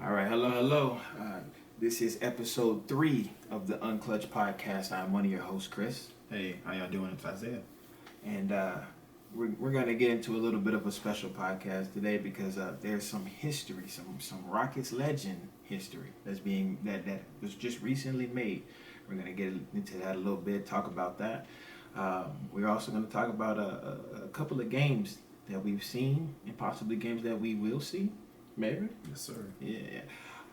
All right, hello. This is episode 3 of the Unclutch podcast. I'm one of your hosts, Chris. Hey, how y'all doing? It's Isaiah. And we're going to get into a little bit of a special podcast today because there's some history, some Rockets legend history that was just recently made. We're going to get into that a little bit, talk about that. We're also going to talk about a couple of games that we've seen and possibly games that we will see. Maybe? Yes, sir. Yeah.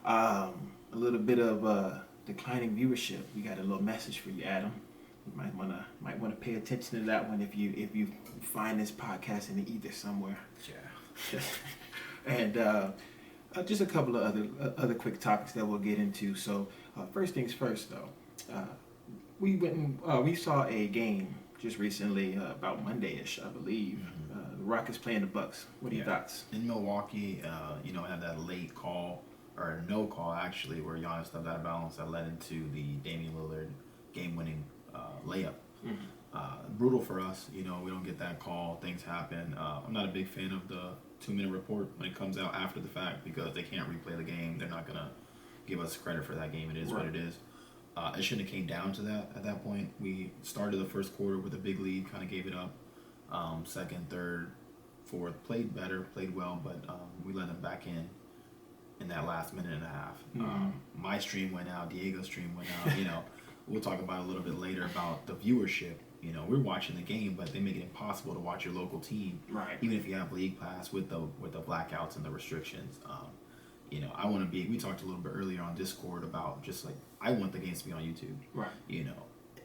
A little bit of declining viewership. We got a little message for you, Adam. You might wanna pay attention to that one if you find this podcast in the ether somewhere. Yeah. And just a couple of other quick topics that we'll get into. So first things first, though. We saw a game just recently, about Monday-ish, I believe. The Rockets playing the Bucks. What are your thoughts? In Milwaukee, had that late call, or no call actually, where Giannis stepped out of bounds that led into the Damian Lillard game-winning layup. Brutal for us. We don't get that call. Things happen. I'm not a big fan of the 2-minute report when it comes out after the fact because they can't replay the game. They're not going to give us credit for that game. It is what it is. It shouldn't have came down to that at that point. We started the first quarter with a big lead, kind of gave it up. Second, third, fourth, played better, played well, but we let them back in that last minute and a half. My stream went out, Diego's stream went out. We'll talk about a little bit later about the viewership. We're watching the game, but they make it impossible to watch your local team, right? Even if you have league pass with the blackouts and the restrictions. I want to be. We talked a little bit earlier on Discord about just like I want the games to be on YouTube, right?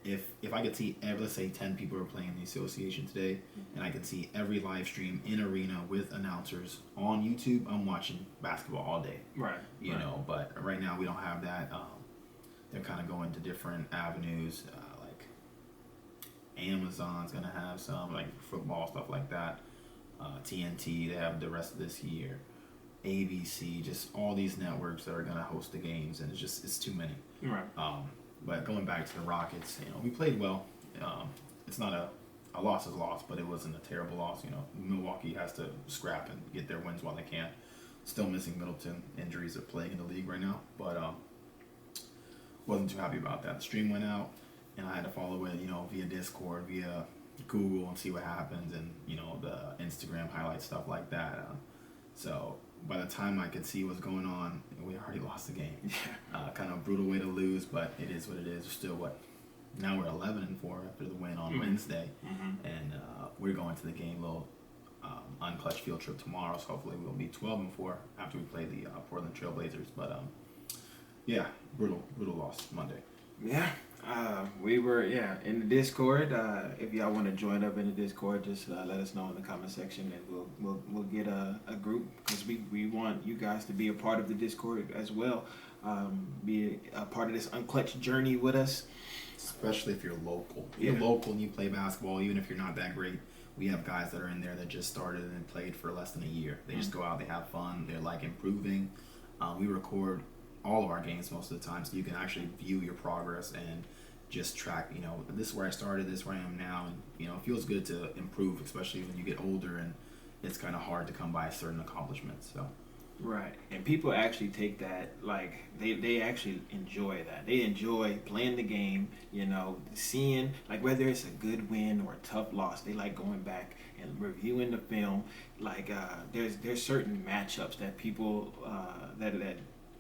If I could see, let's say 10 people are playing the association today, and I could see every live stream in arena with announcers on YouTube, I'm watching basketball all day. Right. But right now we don't have that. They're kind of going to different avenues, like Amazon's going to have some, like football, stuff like that. TNT, they have the rest of this year. ABC, just all these networks that are going to host the games, and it's too many. Right. But going back to the Rockets, we played well. It's not a loss is a loss, but it wasn't a terrible loss. Milwaukee has to scrap and get their wins while they can. Still missing Middleton. Injuries are plaguing the league right now, but wasn't too happy about that. The stream went out, and I had to follow it, via Discord, via Google, and see what happens, and the Instagram highlights, stuff like that. So by the time I could see what's going on, we already lost the game. Kind of a brutal way to lose, but it is what it is. We're still now we're 11-4 after the win on Wednesday, and we're going to the game little Unclutch field trip tomorrow. So hopefully we'll be 12-4 after we play the Portland Trailblazers. But brutal loss Monday. Yeah. We were in the Discord. If y'all want to join up in the Discord, just let us know in the comment section, and we'll get a group because we want you guys to be a part of the Discord as well. Be a part of this Unclutch journey with us. Especially if you're local. If you're local and you play basketball, even if you're not that great, we have guys that are in there that just started and played for less than a year. They just go out, they have fun, they're like improving. We record all of our games most of the time, so you can actually view your progress and just track, this is where I started, this is where I am now, and it feels good to improve, especially when you get older and it's kind of hard to come by certain accomplishments. So right, and people actually take that, like they actually enjoy that. They enjoy playing the game, seeing like whether it's a good win or a tough loss. They like going back and reviewing the film. Like there's certain matchups that people that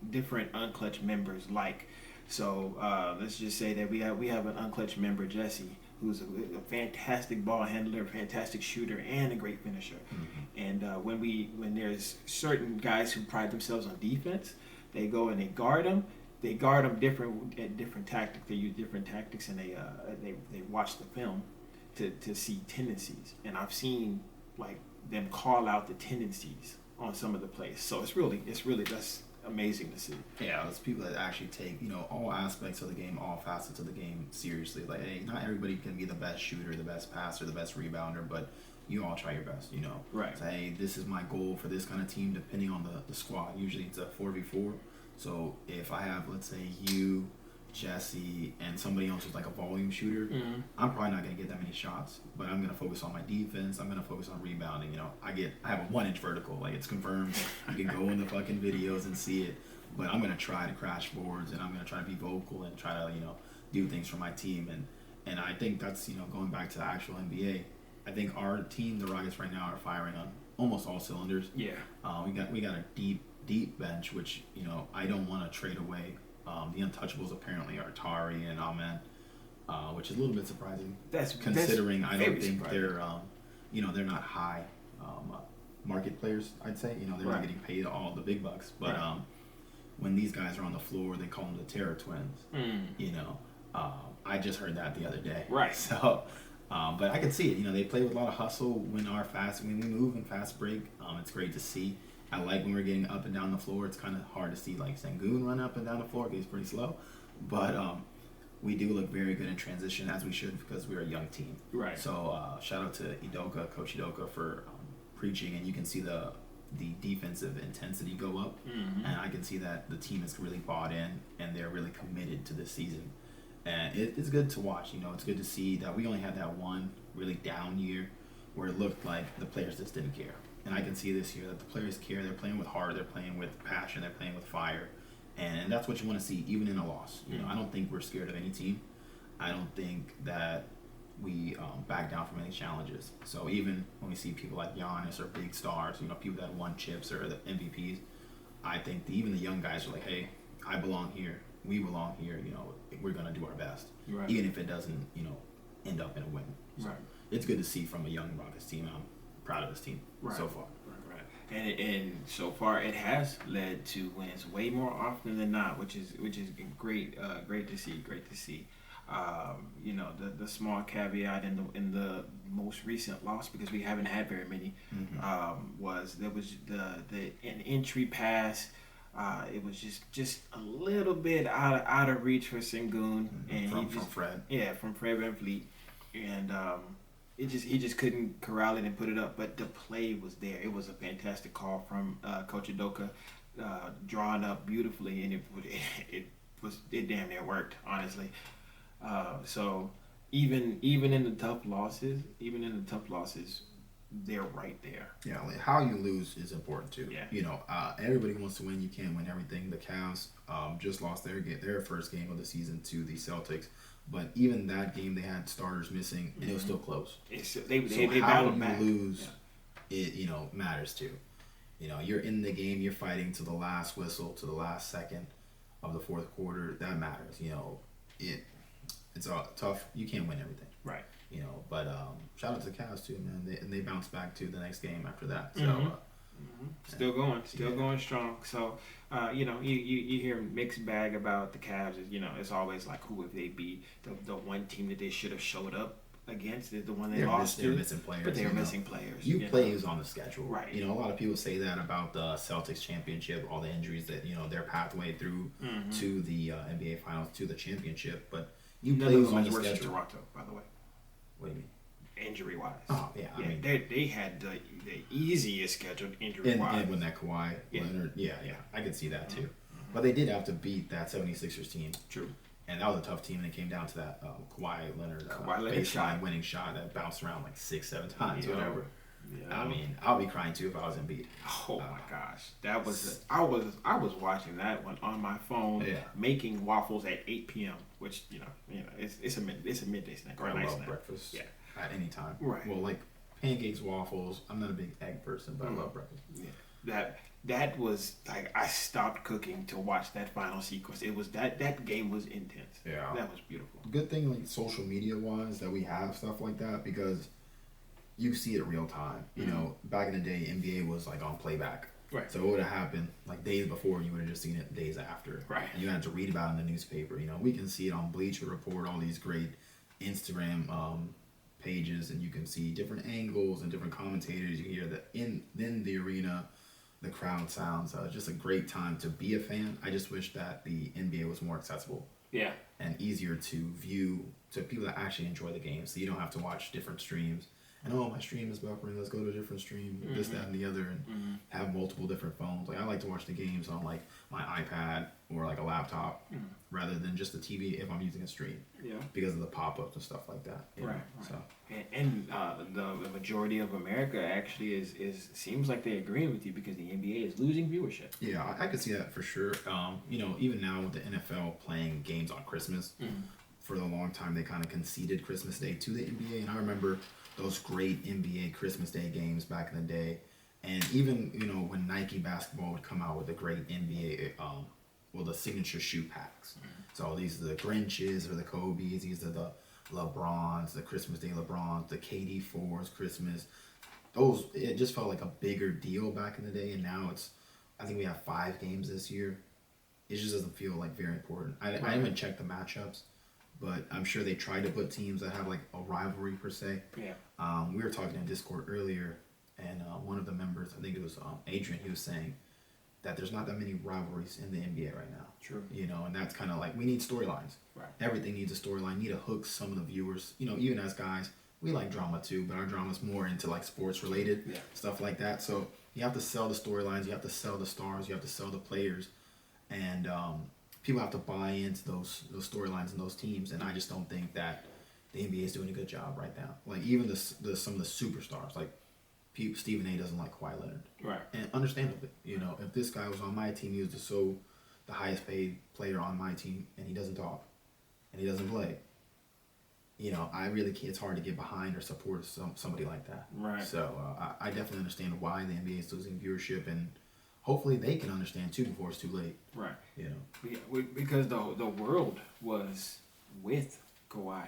different Unclutch members like. So let's just say that we have an Unclutch member, Jesse, who's a fantastic ball handler, fantastic shooter, and a great finisher. And when there's certain guys who pride themselves on defense, they go and they guard them. They guard them different tactics. They use different tactics, and they watch the film to see tendencies. And I've seen like them call out the tendencies on some of the plays. So it's really that's amazing to see. Yeah, there's people that actually take, all aspects of the game, all facets of the game seriously. Like, hey, not everybody can be the best shooter, the best passer, the best rebounder, but you all try your best, Right. So, hey, this is my goal for this kind of team, depending on the squad. Usually it's a 4v4. So if I have, let's say, you, Jesse, and somebody else who's like a volume shooter, I'm probably not going to get that many shots, but I'm going to focus on my defense. I'm going to focus on rebounding. I have a 1-inch vertical. Like, it's confirmed. You can go in the fucking videos and see it. but I'm gonna try to crash boards, and I'm gonna try to be vocal and try to do things for my team. And I think that's going back to the actual NBA. I think our team, the Rockets, right now are firing on almost all cylinders. Yeah. We got a deep bench, which I don't want to trade away. The untouchables apparently are Tari and Amen, which is a little bit surprising. Considering I don't think surprising. They're not high market players. I'd say they're not getting paid all the big bucks, but when these guys are on the floor, they call them the Terror Twins. I just heard that the other day. Right. So. But I can see it. They play with a lot of hustle when we move and fast break. It's great to see. I like when we're getting up and down the floor. It's kind of hard to see like Sengun run up and down the floor. He's pretty slow, but we do look very good in transition, as we should, because we're a young team. Right. So shout out to Coach Idoka for preaching, and you can see the defensive intensity go up, and I can see that the team is really bought in and they're really committed to this season. And it's good to watch. It's good to see that we only had that one really down year where it looked like the players just didn't care. And I can see this year that the players care. They're playing with heart. They're playing with passion. They're playing with fire. And that's what you want to see, even in a loss. I don't think we're scared of any team. I don't think that we back down from any challenges. So even when we see people like Giannis or big stars, people that won chips or the MVPs, I think even the young guys are like, hey, I belong here. We belong here. We're going to do our best. Right. Even if it doesn't, end up in a win. So right. It's good to see from a young Rockets team. I'm proud of this team so far. Right. And so far it has led to wins way more often than not, which is great. Great to see. The small caveat in the most recent loss, because we haven't had very many, was an entry pass. It was just a little bit out of reach for Sengun, and from Fred. Yeah, from Fred VanVleet, and he just couldn't corral it and put it up. But the play was there. It was a fantastic call from Coach Idoka, drawn up beautifully, and it damn near worked, honestly. So even in the tough losses, they're right there. Yeah, like how you lose is important too. Yeah. Everybody wants to win. You can't win everything. The Cavs just lost their first game of the season to the Celtics, but even that game they had starters missing, and it was still close. They how battled you back. lose, it matters too. You're in the game. You're fighting to the last whistle, to the last second of the fourth quarter. That matters. It's tough. You can't win everything. Right. But shout out to the Cavs too, man. They bounced back to the next game after that. So still going strong. So you hear a mixed bag about the Cavs. It's always like, who would they be? The one team that they should have showed up against is the one they lost to. They're missing players. But they're missing players. Plays on the schedule. Right. A lot of people say that about the Celtics championship, all the injuries that their pathway through to the NBA Finals, to the championship, but plays on the schedule. Toronto, by the way. What do you mean? Injury wise. Oh yeah, I mean they had the easiest scheduled injury wise. And when that Kawhi Leonard, I could see that too. But they did have to beat that 76ers team. True. And that was a tough team, and it came down to that Kawhi Leonard baseline winning shot that bounced around like 6-7 times, whatever. Yeah. I mean, I'll be crying too if I was Embiid. Oh my gosh, that was I was watching that one on my phone, making waffles at 8 p.m. Which it's a midday snack. I nice love snack. breakfast. At any time. Right. Well, like pancakes, waffles. I'm not a big egg person, but I love breakfast. Yeah. That was like, I stopped cooking to watch that final sequence. It was that game was intense. Yeah. That was beautiful. Good thing, like social media wise, that we have stuff like that, because you see it real time. Back in the day, NBA was like on playback. Right. So it would have happened like days before, you would have just seen it days after. Right. And you had to read about it in the newspaper. We can see it on Bleacher Report, all these great Instagram pages, and you can see different angles and different commentators. You hear that in the arena, the crowd sounds. Just a great time to be a fan. I just wish that the NBA was more accessible. Yeah. And easier to view to people that actually enjoy the game, so you don't have to watch different streams And my stream is buffering. Let's go to a different stream. This, that, and the other, and have multiple different phones. Like I like to watch the games on like my iPad or like a laptop rather than just the TV if I'm using a stream. Yeah. Because of the pop-ups and stuff like that. Right. So. And the majority of America actually is seems like they agree with you because the NBA is losing viewership. Yeah, I could see that for sure. Even now with the NFL playing games on Christmas, for a long time they kind of conceded Christmas Day to the NBA, and I remember those great NBA Christmas Day games back in the day, and even when Nike basketball would come out with the great NBA, the signature shoe packs. So these are the Grinches or the Kobe's. These are the LeBrons, the Christmas Day LeBrons, the KD4s Christmas. It just felt like a bigger deal back in the day, and now I think we have 5 games this year. It just doesn't feel like very important. I haven't checked the matchups, but I'm sure they tried to put teams that have like a rivalry per se. Yeah. We were talking in Discord earlier, and one of the members, I think it was Adrian, he was saying that there's not that many rivalries in the NBA right now. True. And that's kind of like, we need storylines. Right. Everything needs a storyline. Need to hook some of the viewers. Even as guys, we like drama too, but our drama's more into like sports related stuff like that. So you have to sell the storylines. You have to sell the stars. You have to sell the players, and people have to buy into those storylines and those teams. And I just don't think that the NBA is doing a good job right now. Like even some of the superstars, like Stephen A. doesn't like Kawhi Leonard. Right. And understandably, if this guy was on my team, he was the highest paid player on my team, and he doesn't talk, and he doesn't play. I really can't. It's hard to get behind or support somebody like that. Right. So I definitely understand why the NBA is losing viewership, and hopefully they can understand too before it's too late. Right. Because the world was with Kawhi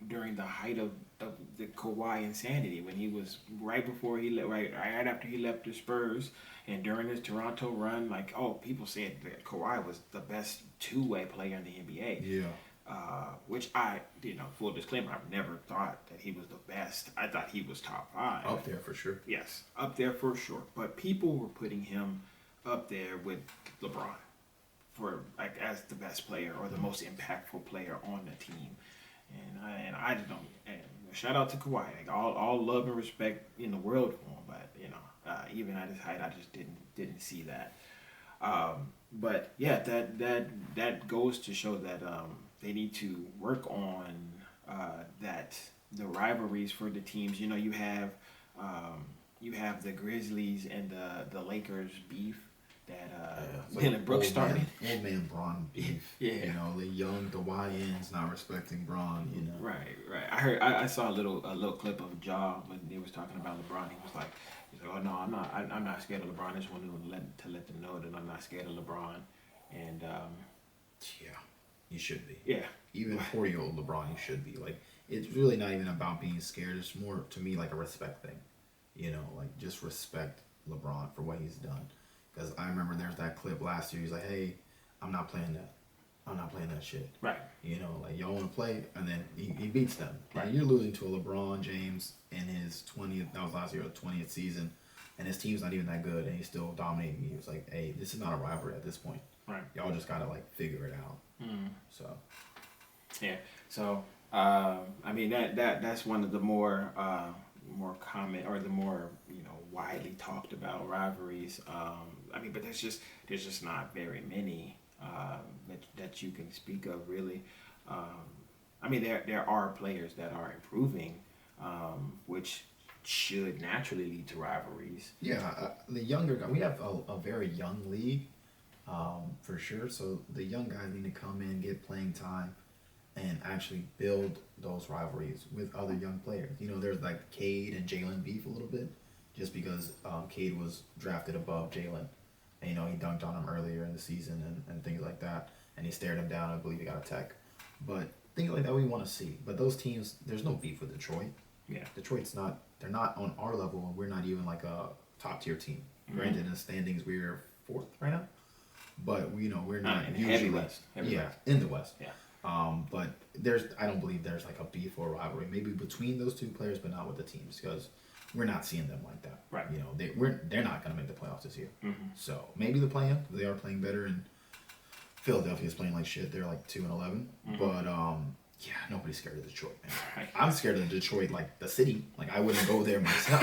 during the height of the Kawhi insanity, when he was right after he left the Spurs, and during his Toronto run, people said that Kawhi was the best two-way player in the NBA. Yeah. Which I, full disclaimer, I've never thought that he was the best. I thought he was top 5. Up there for sure. Yes, up there for sure. But people were putting him up there with LeBron as the best player or the most impactful player on the team. And I just don't. And shout out to Kawhi. All love and respect in the world for him. But even at his height, I just didn't see that. But yeah, that goes to show that they need to work on the rivalries for the teams. You have the Grizzlies and the Lakers beef that Bill and Brooks started. Old man Bron beef. Yeah. The YNs not respecting Bron. Right. I saw a little clip of Ja when they was talking about LeBron. He's like, oh no, I'm not scared of LeBron. I just want to let them know that I'm not scared of LeBron. And yeah, you should be. Yeah. Even 40-year-old LeBron, you should be. Like, it's really not even about being scared. It's more to me like a respect thing. Just respect LeBron for what he's done. Because I remember there's that clip last year. He's like, hey, I'm not playing that. I'm not playing that shit. Right. Y'all want to play? And then he beats them. Right. And you're losing to a LeBron James in his 20th, that was last year, 20th season. And his team's not even that good, and he's still dominating you. It's like, hey, this is not a rivalry at this point. Right. Y'all just got to, figure it out. So. Yeah. So, that's one of the more common or the more, widely talked about rivalries. But there's just not very many that you can speak of, really. There are players that are improving, which should naturally lead to rivalries. Yeah, the younger guy, we have a very young league, for sure. So the young guys need to come in, get playing time, and actually build those rivalries with other young players. There's Cade and Jalen beef a little bit, just because Cade was drafted above Jalen. And, he dunked on him earlier in the season and things like that. And he stared him down. I believe he got a tech. But things like that we want to see. But those teams, there's no beef with Detroit. Yeah. They're not on our level, and we're not even a top tier team. Mm-hmm. Granted, in the standings, we're 4th right now. But, we're not usually. Heavy West. In the West. Yeah. But I don't believe there's a beef or a rivalry. Maybe between those two players, but not with the teams, because we're not seeing them like that. Right. They're not going to make the playoffs this year. Mm-hmm. So maybe the play-in. They are playing better, and Philadelphia is playing like shit. They're 2-11. Mm-hmm. But Yeah, nobody's scared of Detroit, man. Right. I'm scared of Detroit, like the city. Like I wouldn't go there myself,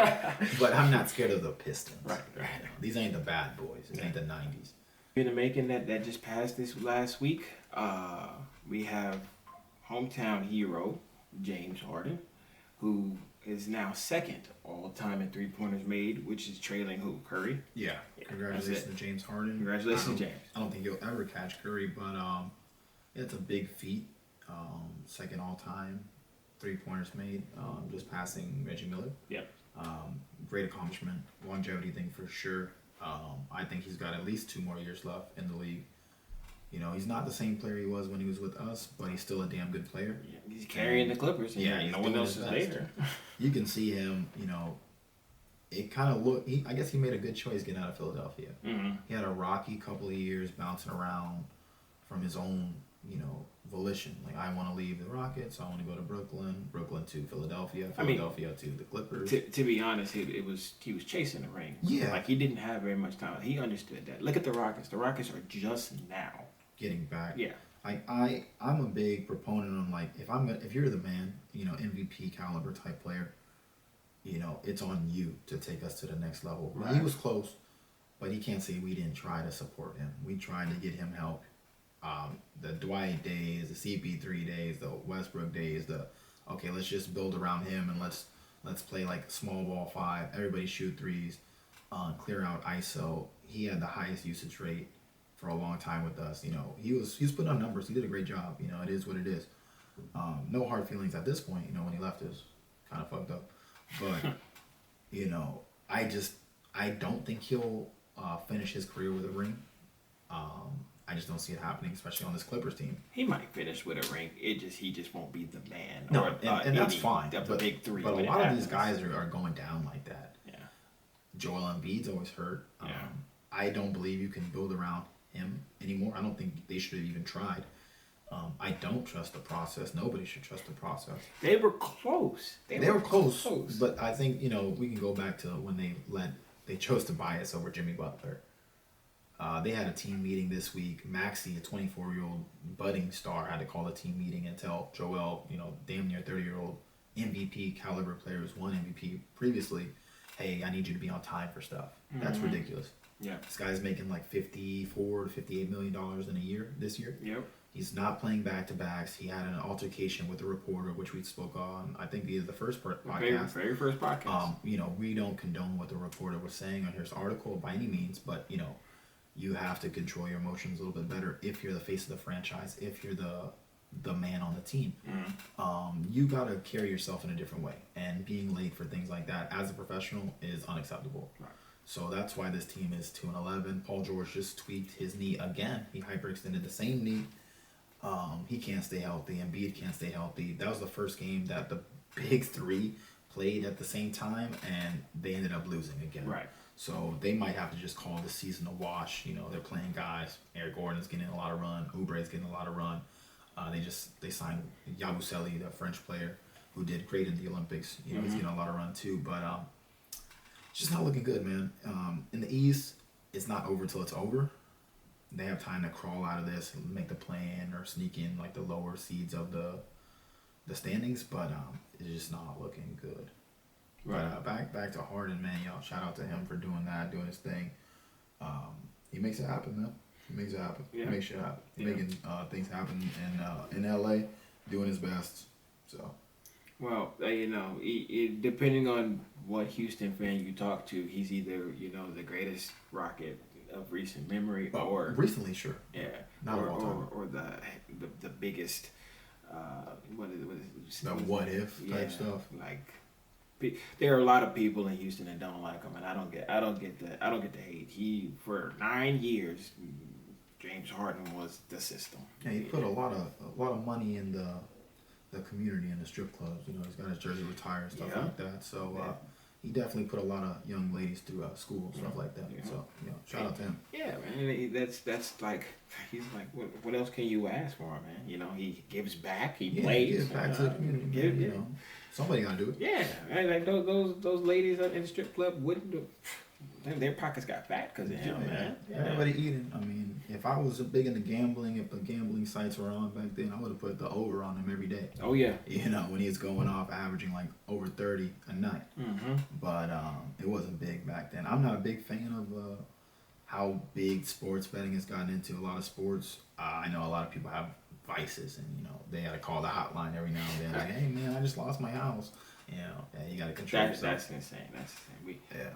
but I'm not scared of the Pistons. Right. You know, these ain't the bad boys. These ain't the '90s. In the making that just passed this last week, we have hometown hero James Harden, who is now second all time in 3-pointers made, which is trailing who? Curry. Yeah. Congratulations to James Harden. Congratulations, James. I don't think he'll ever catch Curry, but it's a big feat. Second all time, 3-pointers made, just passing Reggie Miller. Yep. Great accomplishment, longevity thing for sure. I think he's got at least 2 more years left in the league. You know, he's not the same player he was when he was with us, but he's still a damn good player. Yeah, he's carrying the Clippers. Yeah, no one else is there. You can see him, you know, it kind of looked, I guess he made a good choice getting out of Philadelphia. Mm-hmm. He had a rocky couple of years bouncing around from his own, you know, volition. Like, I want to leave the Rockets, I want to go to Brooklyn to Philadelphia, Philadelphia to the Clippers. To be honest, he was chasing the ring. Yeah. Like, he didn't have very much time. He understood that. Look at the Rockets. The Rockets are just now Getting back. Yeah. I'm a big proponent on, like, if you're the man, you know, MVP caliber type player, you know, it's on you to take us to the next level. Right. He was close, but he can't say we didn't try to support him. We tried to get him help. The Dwight days, the CP3 days, the Westbrook days, okay, let's just build around him and let's play like small ball 5. Everybody shoot threes, clear out ISO. He had the highest usage rate for a long time with us. You know, he was putting on numbers. He did a great job. You know, it is what it is. No hard feelings at this point. You know, when he left, it was kind of fucked up. But you know, I don't think he'll finish his career with a ring. I just don't see it happening, especially on this Clippers team. He might finish with a ring. He just won't be the man. No, or, and that's fine. The big 3. But a lot of these guys are going down like that. Yeah. Joel Embiid's always hurt. Yeah. I don't believe you can build around him anymore. I don't think they should have even tried. I don't trust the process. Nobody should trust the process. They were close. They were close. But I think, you know, we can go back to when they chose to buy us over Jimmy Butler. They had a team meeting this week. Maxey, a 24-year-old budding star, had to call a team meeting and tell Joel, you know, damn near 30-year-old MVP caliber player who's won MVP previously, hey, I need you to be on time for stuff. Mm-hmm. That's ridiculous. Yeah. This guy's making like $54 to $58 million in a year this year. Yep. He's not playing back-to-backs. He had an altercation with a reporter, which we spoke on, I think, either the first podcast. Very first podcast. You know, we don't condone what the reporter was saying on his article by any means, but, you know, you have to control your emotions a little bit better if you're the face of the franchise, if you're the man on the team. Mm-hmm. You got to carry yourself in a different way. And being late for things like that as a professional is unacceptable. Right. So that's why this team is 2-11. Paul George just tweaked his knee again. He hyperextended the same knee. He can't stay healthy. Embiid can't stay healthy. That was the first game that the big 3 played at the same time, and they ended up losing again. Right. So they might have to just call the season a wash. You know, they're playing guys. Eric Gordon's getting a lot of run. Oubre's getting a lot of run. They signed Yabusele, the French player, who did great in the Olympics. You know, he's getting a lot of run too. But it's just not looking good, man. In the East, it's not over till it's over. They have time to crawl out of this and make the play-in or sneak in like the lower seeds of the standings, but it's just not looking good. Right. But back to Harden, man. Y'all, shout out to him for doing his thing. He makes it happen, man. He makes it happen. Yeah. He makes shit happen. Yeah. Making things happen in LA, doing his best. So. Well, you know, depending on what Houston fan you talk to, he's either, you know, the greatest Rocket of recent memory, or recently, sure. Yeah. Not of all time. Or the biggest. What is the what if type stuff. Like, there are a lot of people in Houston that don't like him, and I don't get the hate. He, for 9 years, James Harden was the system. Yeah, he put a lot of money in the community and the strip clubs. You know, he's got his jersey retired, stuff like that. So he definitely put a lot of young ladies through school, stuff like that. Yeah. So, you know, shout out to him. Yeah, man. That's like, he's like, what else can you ask for, man? You know, he gives back. He plays. He gives back to the community. You know, somebody gotta do it. Yeah, right? Like those ladies in the strip club wouldn't do. their pockets got fat because of him, man. Yeah. Everybody eating. I mean, if I was big into gambling, if the gambling sites were on back then, I would have put the over on him every day. Oh yeah. You know, when he was going off, averaging like over 30 a night. Mm-hmm. But it wasn't big back then. I'm not a big fan of how big sports betting has gotten into a lot of sports. I know a lot of people have vices, and you know they got to call the hotline every now and then. Like, hey man, I just lost my house. You know, and you got to control yourself. That's insane. That's insane.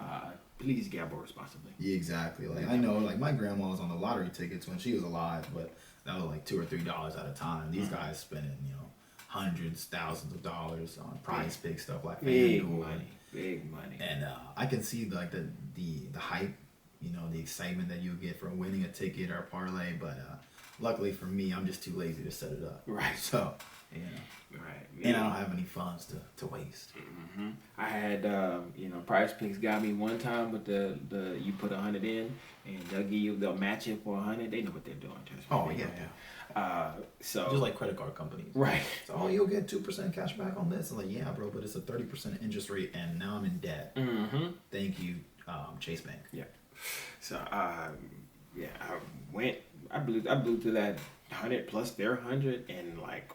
Please gamble responsibly. Yeah, exactly. Like I know, like my grandma was on the lottery tickets when she was alive, but that was like $2 or $3 at a time. These guys spending, you know, hundreds, thousands of dollars on prize big stuff like big money. And I can see like the hype, you know, the excitement that you get from winning a ticket or a parlay, but luckily for me, I'm just too lazy to set it up. Right. So, you know. Right. And I don't have any funds to waste. Mm-hmm. I had, you know, Prize Picks got me one time with the you put 100 in, and they'll match it for 100. They know what they're doing. Oh yeah. So just like credit card companies, right? So, oh, you'll get 2% cash back on this. I'm like, yeah, bro, but it's a 30% interest rate, and now I'm in debt. Mm-hmm. Thank you, Chase Bank. Yeah. So yeah, I blew through that 100 plus their 100 in like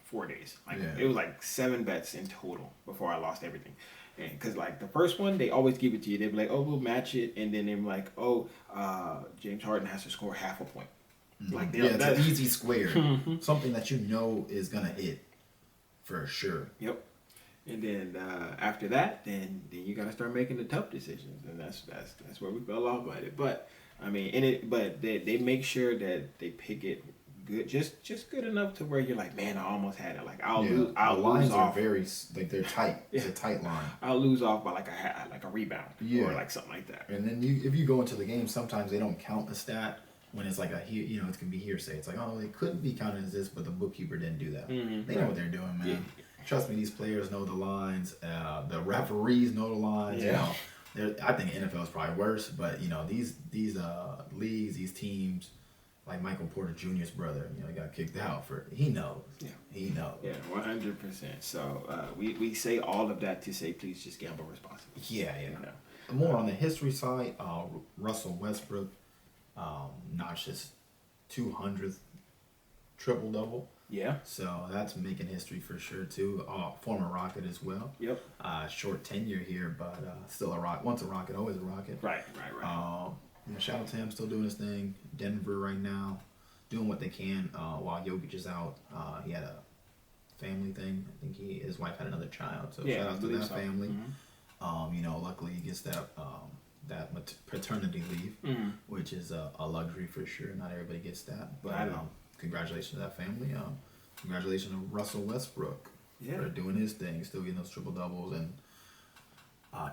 4 days. Like it was like 7 bets in total before I lost everything. And because like the first one, they always give it to you. They'd be like, oh, we'll match it, and then they're like, oh, James Harden has to score half a point. Mm-hmm. Like it's an easy square, something that you know is gonna hit for sure. Yep. And then after that, then you got to start making the tough decisions, and that's where we fell off at it. But I mean, but they make sure that they pick it good, just good enough to where you're like, man, I almost had it. Like I'll lose lines off. Are very like they're tight. It's a tight line. I'll lose off by like a rebound or like something like that. And then if you go into the game, sometimes they don't count a stat when it's like it can be hearsay. It's like, oh, it could be counted as this, but the bookkeeper didn't do that. Mm-hmm. They know what they're doing, man. Yeah. Trust me, these players know the lines. The referees know the lines. Yeah. You know, I think NFL is probably worse, but you know these leagues, these teams, like Michael Porter Jr.'s brother, you know, he got kicked out for. He knows. Yeah. He knows. Yeah, 100%. So we say all of that to say, please just gamble responsibly. Yeah. You know? More on the history side, Russell Westbrook notched his 200th triple double. Yeah. So that's making history for sure too. Former Rocket as well. Yep. Short tenure here, but still a Rocket. Once a Rocket, always a Rocket. Right. Shout out to him, still doing his thing. Denver right now, doing what they can while Jokic is out. He had a family thing. I think his wife had another child. So shout out to that family. Mm-hmm. You know, luckily he gets that paternity leave, which is a luxury for sure. Not everybody gets that, but congratulations to that family. Congratulations to Russell Westbrook for doing his thing, still getting those triple doubles and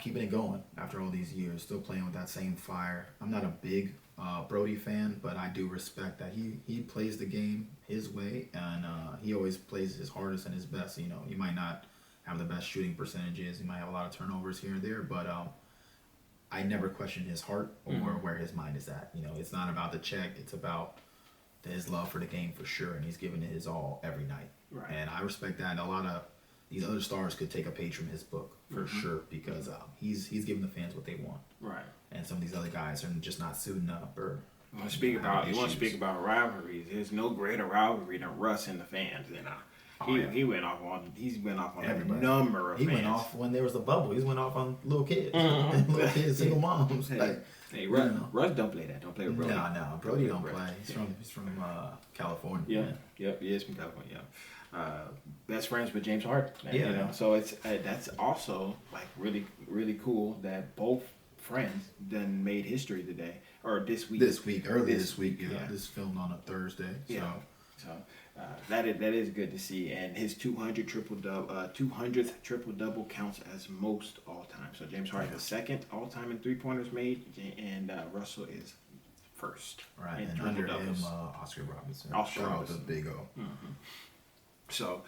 keeping it going after all these years, still playing with that same fire. I'm not a big Brody fan, but I do respect that he plays the game his way, and he always plays his hardest and his best. You know, he might not have the best shooting percentages, he might have a lot of turnovers here and there, but I never question his heart or where his mind is at. You know, it's not about the check, it's about his love for the game for sure, and he's giving it his all every night. Right. And I respect that. And a lot of these other stars could take a page from his book for sure, because he's giving the fans what they want. Right. And some of these other guys are just not suiting up or. You want to speak about rivalries? There's no greater rivalry than Russ and the fans. He went off on everybody. A number of He fans. went off when there was the bubble. He went off on little kids, little kids, single moms. Hey, Russ don't play that. Don't play with Brody. No, Brody don't play. He's from California. Yeah, he is from California. Best friends with James Harden. Yeah. You know, so it's that's also like really really cool that both friends then made history today or this week. This week, this week. Yeah. This is filmed on a Thursday. So that is good to see, and his 200th triple double counts as most all time. So James Harden is second all time in 3-pointers made, and Russell is first. Right, and under him, Oscar Robertson. Shout out to Big O. Mm-hmm. So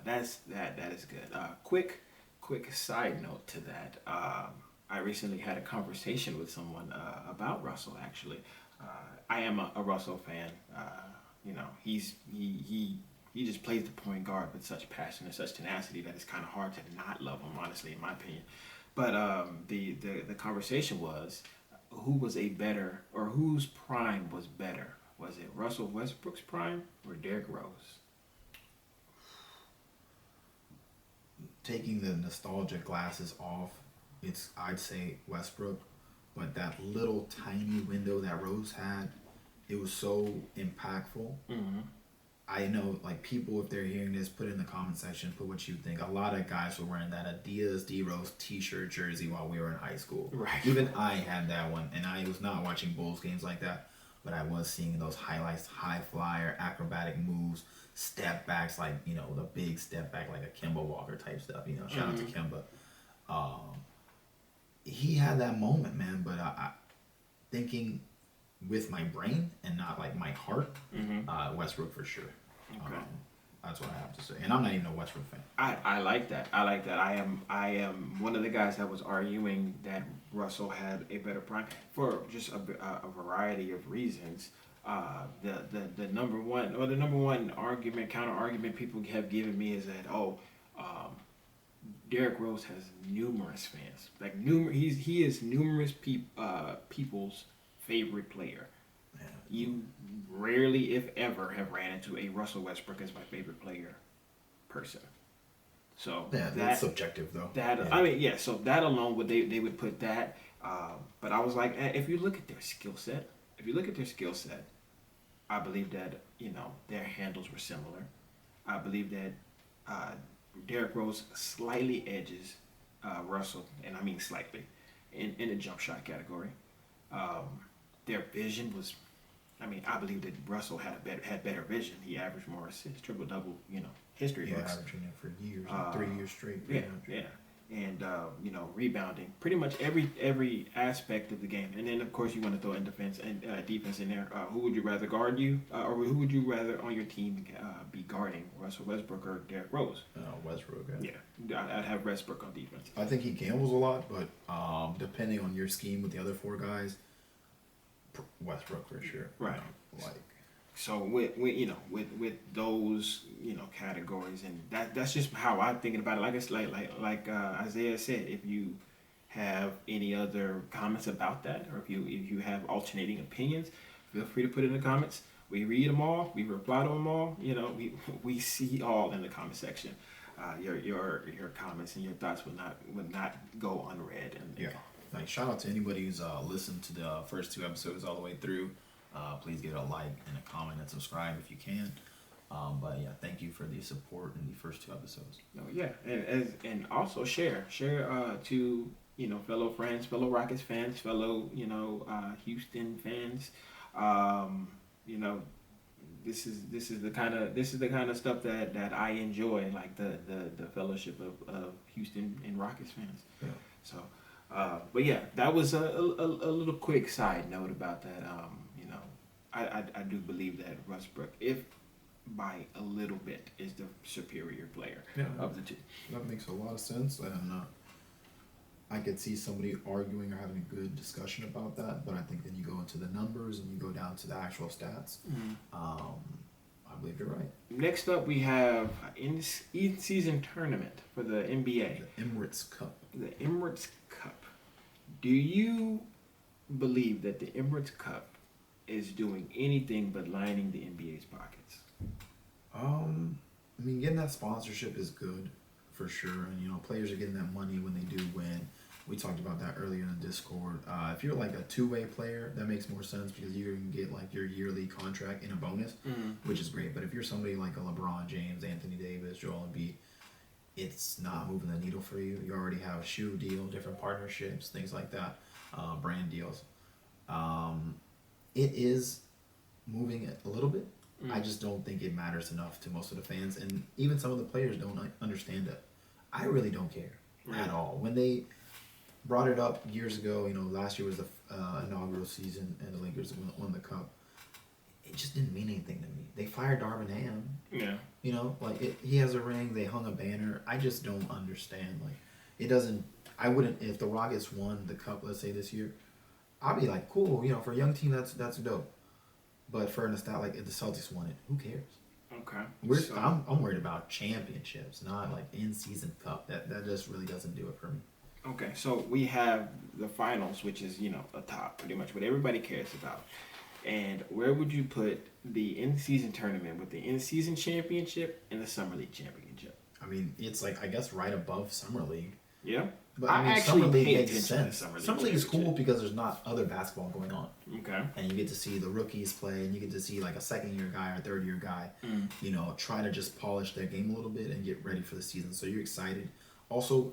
that is good. Quick side note to that. I recently had a conversation with someone about Russell. Actually, I am a Russell fan. You know, he just plays the point guard with such passion and such tenacity that it's kind of hard to not love him, honestly, in my opinion. But the conversation was who was a better, or whose prime was better? Was it Russell Westbrook's prime or Derrick Rose? Taking the nostalgia glasses off, I'd say Westbrook, but that little tiny window that Rose had, it was so impactful. Mm-hmm. I know, like, people, if they're hearing this, put it in the comment section, put what you think. A lot of guys were wearing that Adidas D Rose t-shirt jersey while we were in high school. Right. Even I had that one, and I was not watching Bulls games like that, but I was seeing those highlights, high flyer, acrobatic moves, step backs, like, you know, the big step back, like a Kemba Walker type stuff, you know, shout out to Kemba. He had that moment, man, but I thinking with my brain and not like my heart, Westbrook for sure. Okay. That's what I have to say. And I'm not even a Westbrook fan. I like that. I like that. I am one of the guys that was arguing that Russell had a better prime for just a variety of reasons. The number one counter argument people have given me is that Derrick Rose has numerous fans. Like he is numerous people's favorite player. Yeah. You rarely, if ever, have ran into a Russell Westbrook as my favorite player person. So yeah, that's subjective though. So that alone they would put that. But I was like, if you look at their skill set, I believe that their handles were similar. I believe that Derrick Rose slightly edges Russell, and I mean slightly, in the jump shot category. Their vision was, I believe that Russell had better vision. He averaged more assists, triple double, history books. Averaging it for years, 3 years straight. Yeah. And rebounding, pretty much every aspect of the game. And then of course you want to throw in defense in there. Who would you rather guard you, or who would you rather on your team be guarding, Russell Westbrook or Derrick Rose? Westbrook. Yeah, I'd have Westbrook on defense. I think he gambles a lot, but depending on your scheme with the other 4 guys, Westbrook for sure. Right. So with those categories, and that's just how I'm thinking about it. Like it's like Isaiah said, if you have any other comments about that, or if you have alternating opinions, feel free to put it in the comments. We read them all. We reply to them all. We see all in the comment section. Your comments and your thoughts would not go unread. And Like, shout out to anybody who's listened to the first 2 episodes all the way through. Please give it a like and a comment and subscribe if you can. But yeah, thank you for the support in the first 2 episodes. Oh yeah, and also share to fellow friends, fellow Rockets fans, fellow Houston fans. This is the kind of stuff that I enjoy, like the fellowship of Houston and Rockets fans. Yeah. So, but yeah, that was a little quick side note about that. I do believe that Westbrook, if by a little bit, is the superior player of the two. That makes a lot of sense, and I could see somebody arguing or having a good discussion about that, but I think then you go into the numbers and you go down to the actual stats. I believe you're right. Next up, we have in-season tournament for the NBA. The Emirates Cup. The Emirates Cup. Do you believe that the Emirates Cup is doing anything but lining the NBA's pockets? Getting that sponsorship is good for sure, and players are getting that money when they do win. We talked about that earlier in the Discord. If you're like a 2-way player, that makes more sense because you can get like your yearly contract in a bonus, which is great. But if you're somebody like a LeBron James, Anthony Davis, Joel Embiid, it's not moving the needle for you. You already have a shoe deal, different partnerships, things like that, brand deals. It is moving it a little bit. I just don't think it matters enough to most of the fans, and even some of the players don't understand it. I really don't care at all. When they brought it up years ago, last year was the inaugural season, and the Lakers won the cup. It just didn't mean anything to me. They fired Darvin Ham. Yeah. He has a ring. They hung a banner. I just don't understand. It doesn't. I wouldn't, if the Rockets won the cup, let's say this year, I'd be like, cool, for a young team, that's dope. But for if the Celtics won it, who cares? Okay. I'm worried about championships, not like in-season cup. That just really doesn't do it for me. Okay, so we have the finals, which is a top, pretty much what everybody cares about. And where would you put the in-season tournament with the in-season championship and the summer league championship? I mean, it's like I guess right above summer league. Yeah, But I I mean, actually summer league pay makes attention to sense. summer league Summer league is cool championship. because there's not other basketball going on, Okay. and you get to see the rookies play, and you get to see like a second year guy or a third year guy, try to just polish their game a little bit and get ready for the season. So you're excited. Also,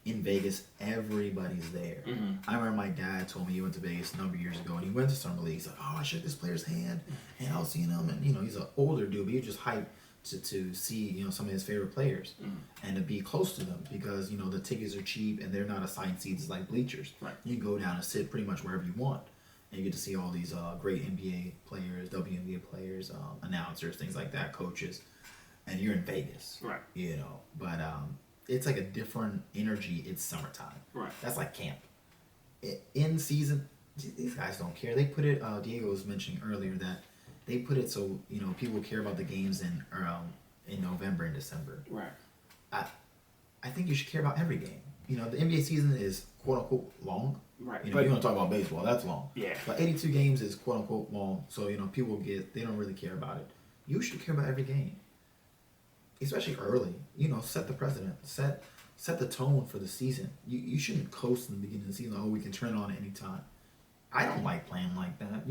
in Vegas, everybody's there. I remember my dad told me he went to Vegas a number of years ago, and he went to summer league. He's like, "Oh, I shook this player's hand, and I was seeing him, and he's an older dude, but he was just hyped to see some of his favorite players and to be close to them because the tickets are cheap and they're not assigned seats like bleachers. Right. You can go down and sit pretty much wherever you want, and you get to see all these great NBA players, WNBA players, announcers, things like that, coaches, and you're in Vegas. Right. But it's like a different energy. It's summertime. Right. That's like camp. In season, these guys don't care. They put it. Diego was mentioning earlier that they put it so people care about the games in November and December. Right. I think you should care about every game. The NBA season is quote unquote long. Right. But you want to talk about baseball, that's long. Yeah. But 82 games is quote unquote long, so people they don't really care about it. You should care about every game, especially early. Set the precedent, set the tone for the season. You shouldn't coast in the beginning of the season. Oh, we can turn it on at any time. I don't like playing like that.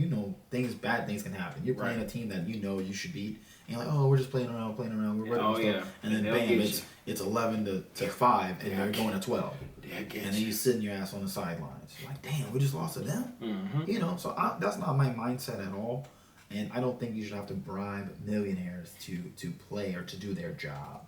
Bad things can happen. You're playing a team that you should beat, and you're like, oh, we're just playing around, we're ready to stuff. And then bam, it's 11 to 5, and they're going to 12. And then you sitting your ass on the sidelines. You're like, damn, we just lost to them. Mm-hmm. So that's not my mindset at all, and I don't think you should have to bribe millionaires to play or to do their job.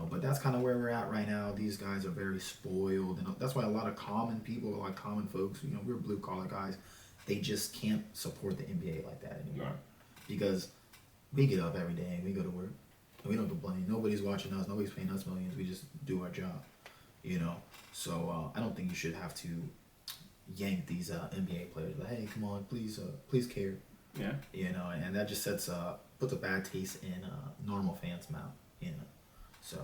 But that's kind of where we're at right now. These guys are very spoiled, and that's why a lot of common people, like common folks, we're blue collar guys, they just can't support the NBA like that anymore. Right. Because we get up every day and we go to work, and we don't complain. Nobody's watching us. Nobody's paying us millions. We just do our job. So I don't think you should have to yank these NBA players. Like, hey, come on, please care. Yeah. And that just puts a bad taste in normal fans' mouth. So,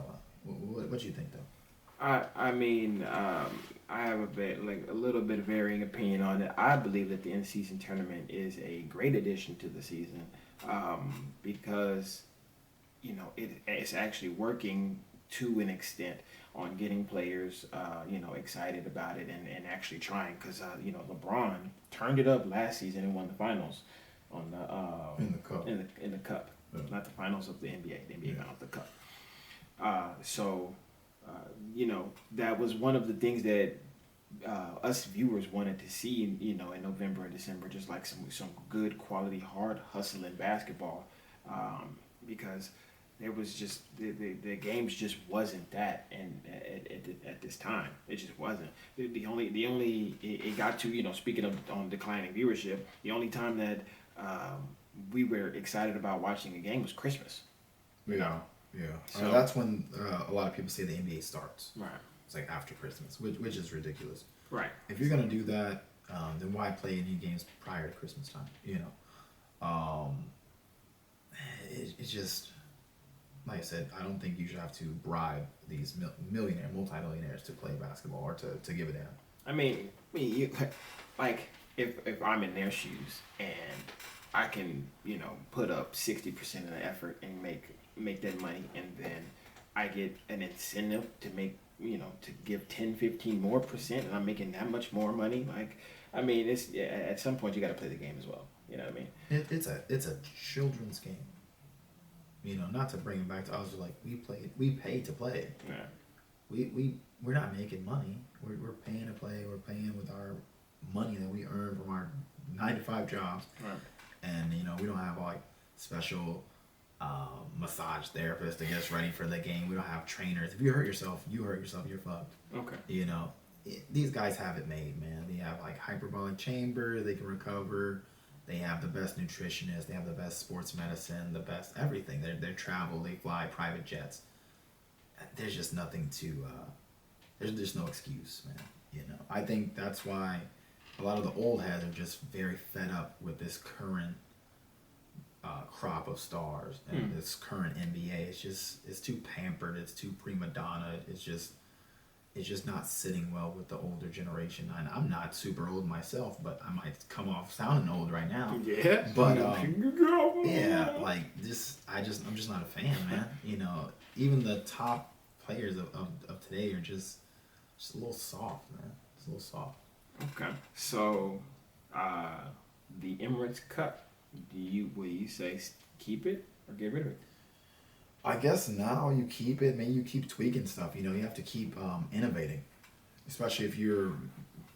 what do you think, though? I mean, I have a little bit of varying opinion on it. I believe that the in-season tournament is a great addition to the season because, it's actually working to an extent on getting players, excited about it and actually trying because, LeBron turned it up last season and won the finals on the in the cup. In the cup, not the finals of the NBA. The NBA finals, the cup. That was one of the things that us viewers wanted to see, in November and December, just like some good quality, hard hustling basketball, because there was just the games just wasn't that, and at this time it just wasn't. The only it got to speaking of on declining viewership, the only time that we were excited about watching a game was Christmas. Yeah. Yeah, so that's when a lot of people say the NBA starts. Right. It's like after Christmas, which is ridiculous. Right. If you're gonna do that, then why play any games prior to Christmas time? It's just like I said. I don't think you should have to bribe these multi-millionaires to play basketball or to give a damn. I mean, like if I'm in their shoes and I can put up 60% of the effort and make that money, and then I get an incentive to make to give 10-15 more percent, and I'm making that much more money. It's at some point you got to play the game as well. You know what I mean? It's a children's game. Not to bring it back to us, like we pay to play. Yeah. We're not making money. We're paying to play. We're paying with our money that we earn from our 9-to-5 jobs. Right. And we don't have like special massage therapists to get us ready for the game. We don't have trainers. If you hurt yourself, you're fucked. Okay. These guys have it made, man. They have like hyperbolic chamber. They can recover. They have the best nutritionists. They have the best sports medicine. The best everything. They travel. They fly private jets. There's just nothing to. There's just no excuse, man. I think that's why a lot of the old heads are just very fed up with this current crop of stars and this current NBA. It's too pampered. It's too prima donna. It's just it's just not sitting well with the older generation. And I'm not super old myself, but I might come off sounding old right now. Yeah. But yeah, like I'm just not a fan, man. You know, even the top players of today are just a little soft, man. Just a little soft. Okay. So, the Emirates Cup, will you say keep it or get rid of it? I guess now you keep it. Maybe you keep tweaking stuff. You know, you have to keep innovating, especially if you're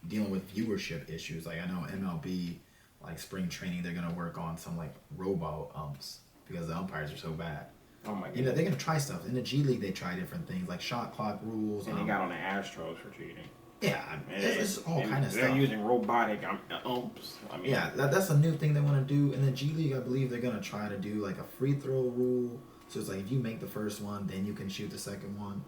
dealing with viewership issues. Like I know MLB, like spring training, they're gonna work on some like robo umps because the umpires are so bad. Oh my god. You know, they're gonna try stuff. In the G League, they try different things like shot clock rules. And they got on the Astros for cheating. Yeah, it's all kind of stuff. They're using robotic umps. I mean, yeah, that's a new thing they want to do. In the G League, I believe they're gonna try to do like a free throw rule. So it's like if you make the first one, then you can shoot the second one.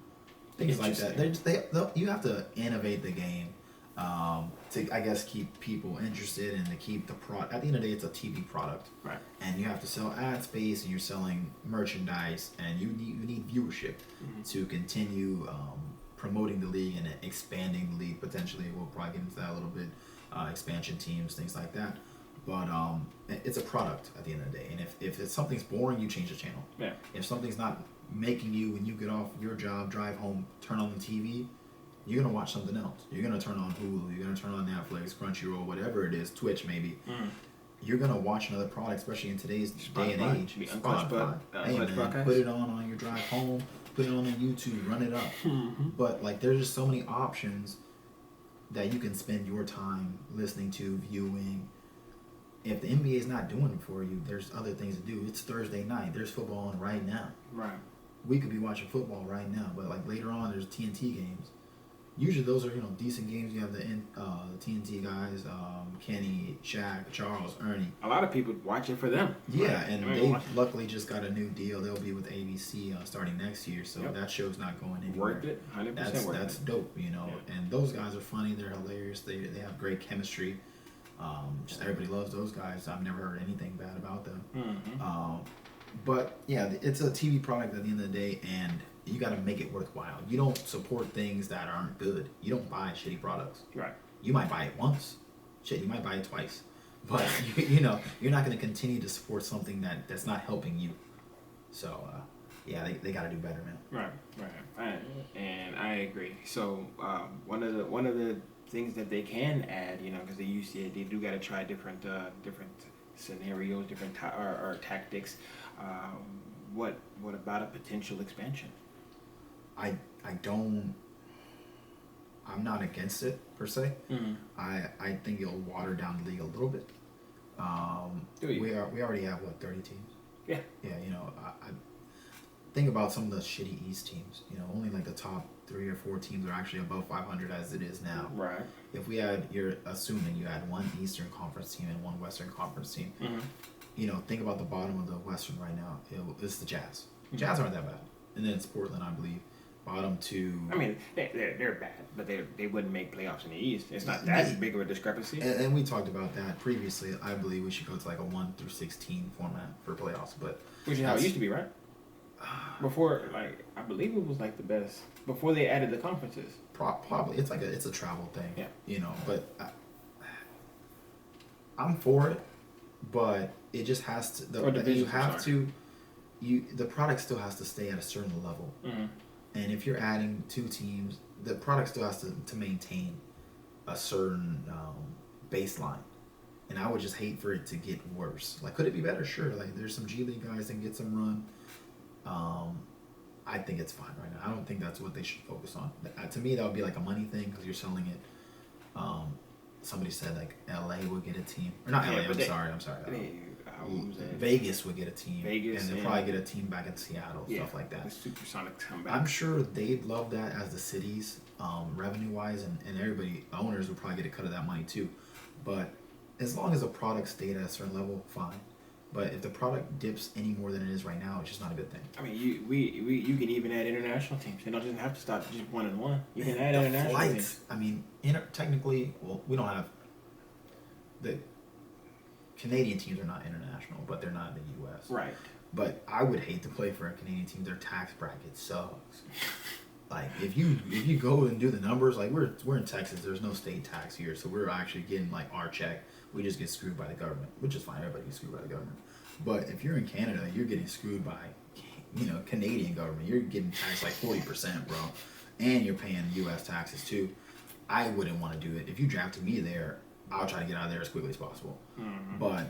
Things like that. You have to innovate the game to, I guess, keep people interested and to keep the product. At the end of the day, it's a TV product, right? And you have to sell ad space, and you're selling merchandise, and you need viewership to continue promoting the league and expanding the league. Potentially, we'll probably get into that a little bit. Expansion teams, things like that. But it's a product at the end of the day. And if it's something's boring, you change the channel. Yeah. If something's not making you, when you get off your job, drive home, turn on the TV, you're going to watch something else. You're going to turn on Hulu. You're going to turn on Netflix, Crunchyroll, whatever it is, Twitch maybe. You're going to watch another product, especially in today's day and age. Spotify. Hey, man, put it on your drive home. Put it on YouTube. Run it up. But like, there's just so many options that you can spend your time listening to, viewing. If the NBA is not doing it for you, there's other things to do. It's Thursday night. There's football on right now. Right. We could be watching football right now, but like later on, there's TNT games. Usually those are decent games. You have the TNT guys, Kenny, Shaq, Charles, Ernie. A lot of people watch it for them. Yeah, right? And they luckily just got a new deal. They'll be with ABC starting next year, so that show's not going anywhere. Worth it, 100% worth it. That's dope, Yeah. And those guys are funny. They're hilarious. They have great chemistry. Just everybody loves those guys. I've never heard anything bad about them. But yeah, it's a TV product at the end of the day, and you got to make it worthwhile. You don't support things that aren't good. You don't buy shitty products. Right. You might buy it once. Shit, you might buy it twice. But you're not going to continue to support something that's not helping you. So yeah, they got to do better, man. Right. And I agree. So one of the things that they can add, because they do got to try different scenarios, different or tactics. What about a potential expansion? I'm not against it per se. I think it'll water down the league a little bit. We already have 30 teams. Yeah. Yeah, I think about some of the shitty East teams. Only like the top 3 or 4 teams are actually above 500 as it is now. Right. If you're assuming you had one Eastern Conference team and one Western Conference team. Think about the bottom of the Western right now. It's the Jazz. Jazz aren't that bad, and then it's Portland, I believe. Bottom 2. I mean, they're bad, but they wouldn't make playoffs in the East. It's not that big of a discrepancy. And we talked about that previously. I believe we should go to like a 1 through 16 format for playoffs, but which is how it used to be, right? Before, I believe it was like the best before they added the conferences. Probably it's a travel thing. Yeah. But I'm for it, but it just has to. The product still has to stay at a certain level. And if you're adding 2 teams, the product still has to maintain a certain baseline. And I would just hate for it to get worse. Like, could it be better? Sure. Like, there's some G League guys that can get some run. I think it's fine right now. I don't think that's what they should focus on. To me, that would be like a money thing because you're selling it. Somebody said like LA would get a team. Or not LA, I'm sorry. Vegas would get a team. And they'll probably get a team back in Seattle, stuff like that. The Supersonics come back. I'm sure they'd love that as the cities, revenue-wise, and everybody, owners would probably get a cut of that money too. But as long as the product stayed at a certain level, fine. But if the product dips any more than it is right now, it's just not a good thing. I mean, you can even add international teams. You don't have to stop just 1-1. You can add international teams. I mean, technically, we don't have the Canadian teams are not international, but they're not in the U.S. Right. But I would hate to play for a Canadian team. Their tax bracket sucks. Like if you go and do the numbers, like we're in Texas, there's no state tax here, so we're actually getting like our check. We just get screwed by the government, which is fine. Everybody gets screwed by the government. But if you're in Canada, you're getting screwed by, Canadian government. You're getting taxed like 40%, bro, and you're paying U.S. taxes too. I wouldn't want to do it. If you drafted me there, I'll try to get out of there as quickly as possible. Mm-hmm. But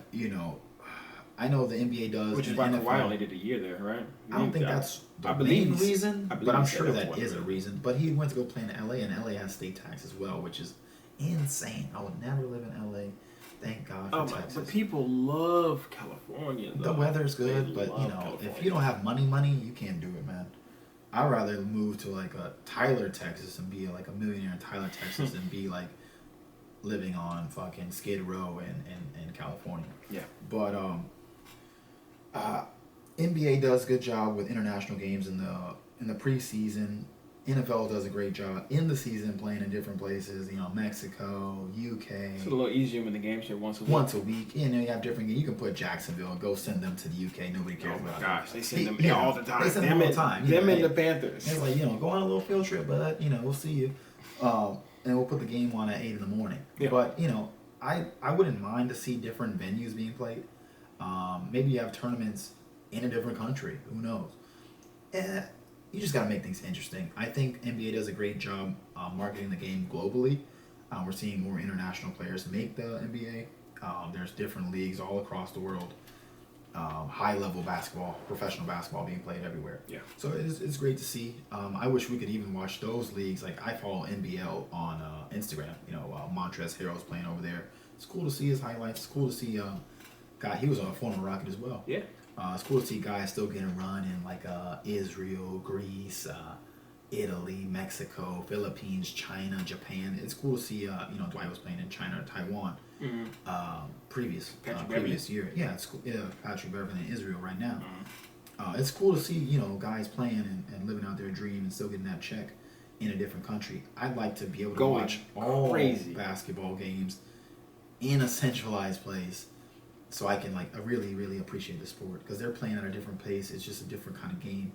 I know the NBA does. Which is why Kawhi only did a year there, right? I don't think that's the main reason, but I'm sure that is a reason. But he went to go play in LA, and LA has state tax as well, which is insane. I would never live in LA. Thank God for Texas. But people love California, though. The weather's good, but California. If you don't have money, you can't do it, man. I'd rather move to like a Tyler, Texas, and be like a millionaire in Tyler, Texas, than be like living on fucking Skid Row in California. Yeah. But NBA does a good job with international games in the preseason. NFL does a great job in the season playing in different places. Mexico, UK. It's a little easier when the games are once a week. Once a week. You have different games. You can put Jacksonville and go send them to the UK. Nobody cares about them. They send them all the time. They send them all the time. Them and the Panthers. It's like, go on a little field trip, but, we'll see you. And we'll put the game on at 8 in the morning. Yeah. But, I wouldn't mind to see different venues being played. Maybe you have tournaments in a different country. Who knows? You just got to make things interesting. I think NBA does a great job marketing the game globally. We're seeing more international players make the NBA. There's different leagues all across the world. High-level basketball, professional basketball being played everywhere. Yeah. So it's great to see. I wish we could even watch those leagues. Like, I follow NBL on Instagram. Montrezl Harrell's playing over there. It's cool to see his highlights. It's cool to see he was a former Rocket as well. Yeah. It's cool to see guys still getting run in like Israel, Greece, Italy, Mexico, Philippines, China, Japan. It's cool to see Dwight was playing in China or Taiwan previous year. Yeah, it's cool. Yeah, Patrick Beverly in Israel right now. Mm-hmm. It's cool to see guys playing and living out their dream and still getting that check in a different country. I'd like to be able to watch all basketball games in a centralized place. So I can really, really appreciate the sport because they're playing at a different pace. It's just a different kind of game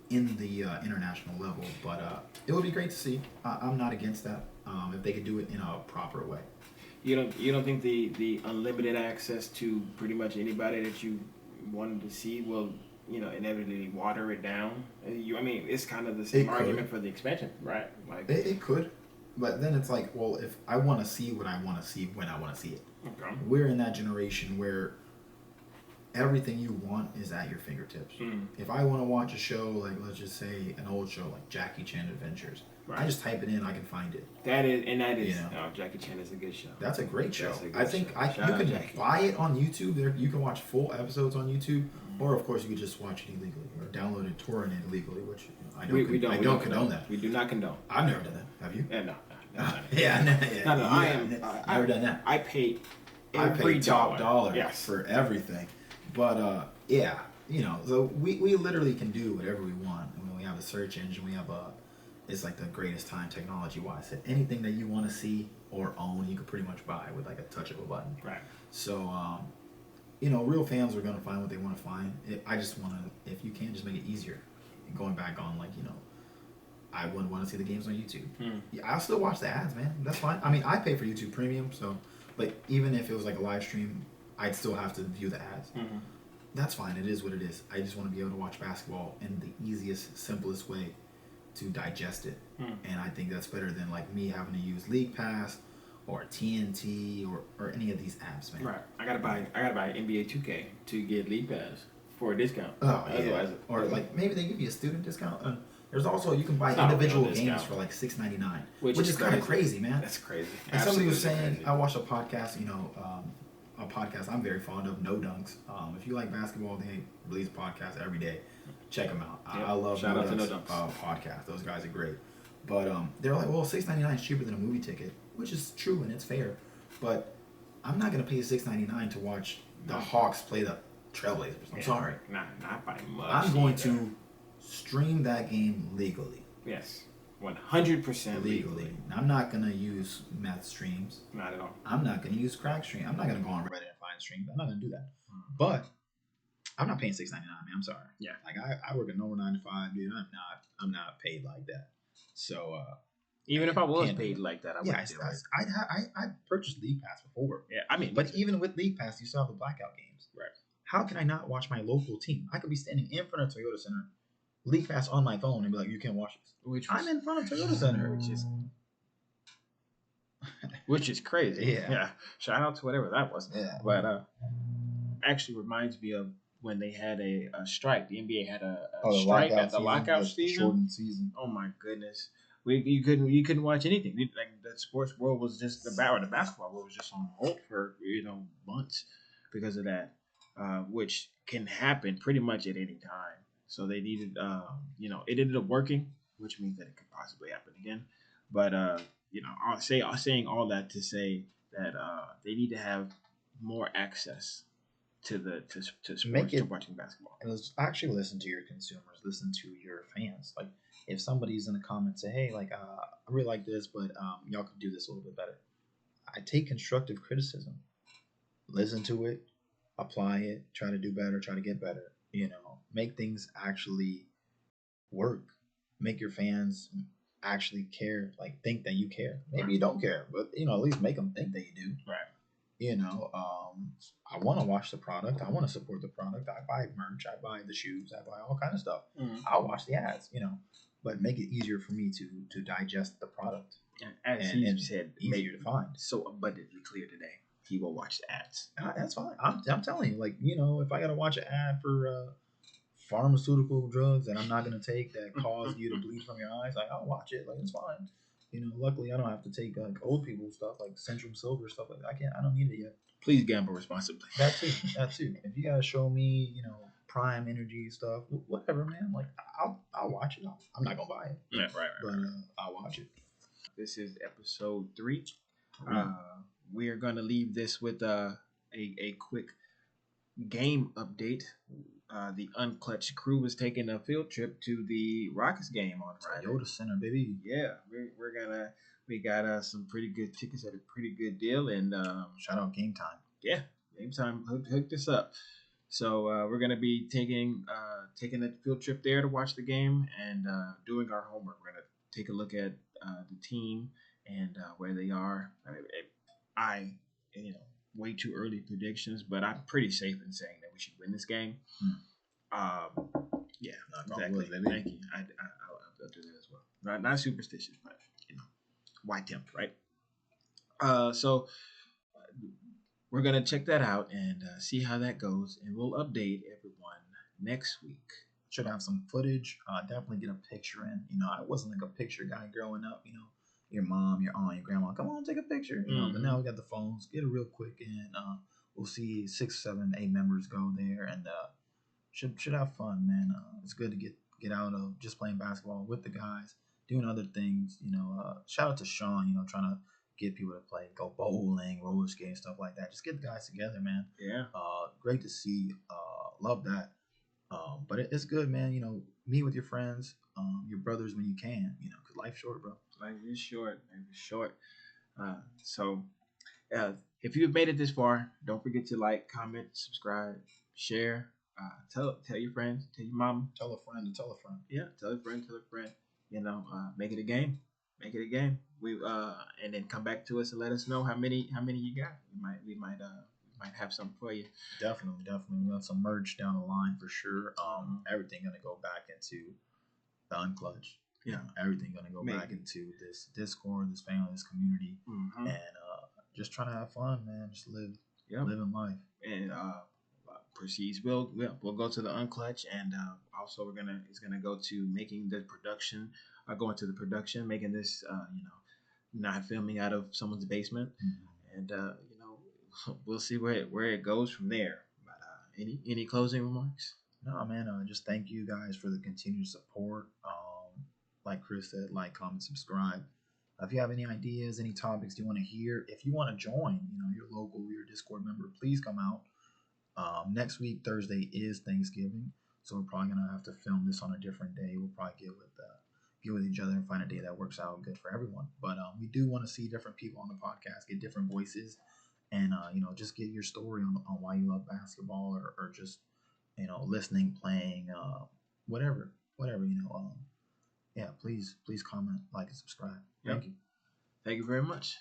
in the international level. But it would be great to see. I'm not against that if they could do it in a proper way. You don't think the unlimited access to pretty much anybody that you wanted to see will inevitably water it down? It's kind of the same argument for the expansion, right? It could. But then it's like, well, if I want to see what I want to see when I want to see it. Okay. We're in that generation where everything you want is at your fingertips. Mm. If I want to watch a show, like let's just say an old show like Jackie Chan Adventures, right. I just type it in, I can find it. That is Jackie Chan is a good show. That's a great show. You can buy it on YouTube. You can watch full episodes on YouTube, or of course you could just watch it illegally or download it, torrent it illegally, which I don't condone that. We do not condone. I've never done that. Have you? No. Never done that. I pay top dollar yes. for everything, but so we literally can do whatever we want. We have a search engine. We have it's like the greatest time technology wise. Anything that you want to see or own, you can pretty much buy with like a touch of a button. Right. So real fans are gonna find what they want to find. I just want to, if you can, just make it easier. Going back on I wouldn't want to see the games on YouTube. Yeah, I'll still watch the ads, man. That's fine. I pay for YouTube Premium, so even if it was like a live stream, I'd still have to view the ads. Mm-hmm. That's fine. It is what it is. I just want to be able to watch basketball in the easiest, simplest way to digest it. And I think that's better than me having to use League Pass or TNT or any of these apps, man. Right. I gotta buy NBA 2K to get League Pass for a discount. Oh, yeah. Or maybe they give you a student discount. There's also, you can buy individual games for $6.99, which is kind of crazy, man. That's crazy. And somebody was saying, I watched a podcast, a podcast I'm very fond of, No Dunks. If you like basketball, they release podcasts every day. Check them out. Yep. I love Shout out to No Dunks podcast. Those guys are great. But they're like, well, $6.99 is cheaper than a movie ticket, which is true and it's fair. But I'm not going to pay $6.99 to watch the Hawks play the Trailblazers. I'm sorry. Not by much. I'm going to stream that game legally. Yes. 100% legally. I'm not going to use meth streams. Not at all. I'm not going to use crack streams. I'm not going to go on Reddit and find streams. I'm not going to do that. But I'm not paying $6.99, man. I'm sorry. Yeah. Like I work a normal 9 to 5, dude. I'm not paid like that. So even if I was can't do paid it. like that, I yeah, wouldn't do it. I purchased League Pass before. Yeah, I mean, But even with League Pass, you still have the blackout games. Right. How can I not watch my local team? I could be standing in front of Toyota Center, League Pass on my phone, and be like, "You can't watch this." I'm in front of Toyota Center, which is crazy. Yeah. Shout out to whatever that was. Yeah. But actually reminds me of when they had a strike. The NBA had a strike at the lockout season. Shortened season. Oh my goodness. You couldn't watch anything. Like the sports world was just the basketball world was just on hold for months because of that, which can happen pretty much at any time. So they needed, it ended up working, which means that it could possibly happen again. But I'll saying all that to say that they need to have more access to sports, to watching basketball. And actually listen to your consumers, listen to your fans. Like if somebody's in the comments say, "Hey, like I really like this, but y'all could do this a little bit better." I take constructive criticism, listen to it, apply it, try to do better, try to get better. Make things actually work. Make your fans actually care, like think that you care. Maybe you don't care, but at least make them think that you do. Right. I want to watch the product. I want to support the product. I buy merch. I buy the shoes. I buy all kind of stuff. Mm-hmm. I'll watch the ads, but make it easier for me to digest the product. And as he said, easier to find. So abundantly clear today. He will watch the ads. That's fine. I'm telling you, like, if I got to watch an ad for pharmaceutical drugs that I'm not going to take that cause you to bleed from your eyes, like, I'll watch it. Like, it's fine. Luckily I don't have to take like old people stuff like Centrum Silver stuff like that. I don't need it yet. Please gamble responsibly. That too. If you gotta show me, Prime Energy stuff, whatever, man. Like I'll watch it. I'm not gonna buy it. Yeah, right. But I'll watch it. This is episode 3. We are gonna leave this with a quick game update. The Unclutch crew was taking a field trip to the Rockets game on Friday. Toyota Center, baby. Yeah, we got some pretty good tickets at a pretty good deal, and shout out Game Time. Yeah, Game Time hooked us up. So we're gonna be taking a field trip there to watch the game and doing our homework. We're gonna take a look at the team and where they are. Way too early predictions, but I'm pretty safe in saying that we should win this game. Yeah, exactly. Thank you. I'll do that as well. Not superstitious, but why tempt, right? So we're gonna check that out and see how that goes, and we'll update everyone next week. Should have some footage. Definitely get a picture in. I wasn't like a picture guy growing up. Your mom, your aunt, your grandma, come on, take a picture. But now we got the phones. Get it real quick, and we'll see 6, 7, 8 members go there, and should have fun, man. It's good to get out of just playing basketball with the guys, doing other things. Shout out to Sean. Trying to get people to play, go bowling, roller skating, stuff like that. Just get the guys together, man. Yeah. Great to see. Love that. But it's good, man. Meet with your friends, your brothers when you can. Because life's short, bro. Life is short. So if you've made it this far, don't forget to like, comment, subscribe, share. Tell your friends, tell your mom, tell a friend to tell a friend. Yeah, tell a friend. Make it a game. We and then come back to us and let us know how many you got. We might have something for you. Definitely. We got some merch down the line for sure. Everything gonna go back into the Unclutch. Yeah, everything gonna go back into this Discord, this family, this community, and just trying to have fun, man. Just living life. And proceeds. We'll go to the Unclutch, and also it's gonna go to making the production. Going to the production, making this not filming out of someone's basement, and we'll see where it goes from there. But any closing remarks? No, man. Just thank you guys for the continued support. Like Chris said, like, comment, subscribe. If you have any ideas, any topics you want to hear, if you want to join, your local, your Discord member, please come out. Next week, Thursday, is Thanksgiving, so we're probably gonna have to film this on a different day. We'll probably get with each other and find a day that works out good for everyone. But we do want to see different people on the podcast, get different voices, and just get your story on why you love basketball, or just listening, playing, whatever. Yeah, please comment, like, and subscribe. Yep. Thank you. Thank you very much.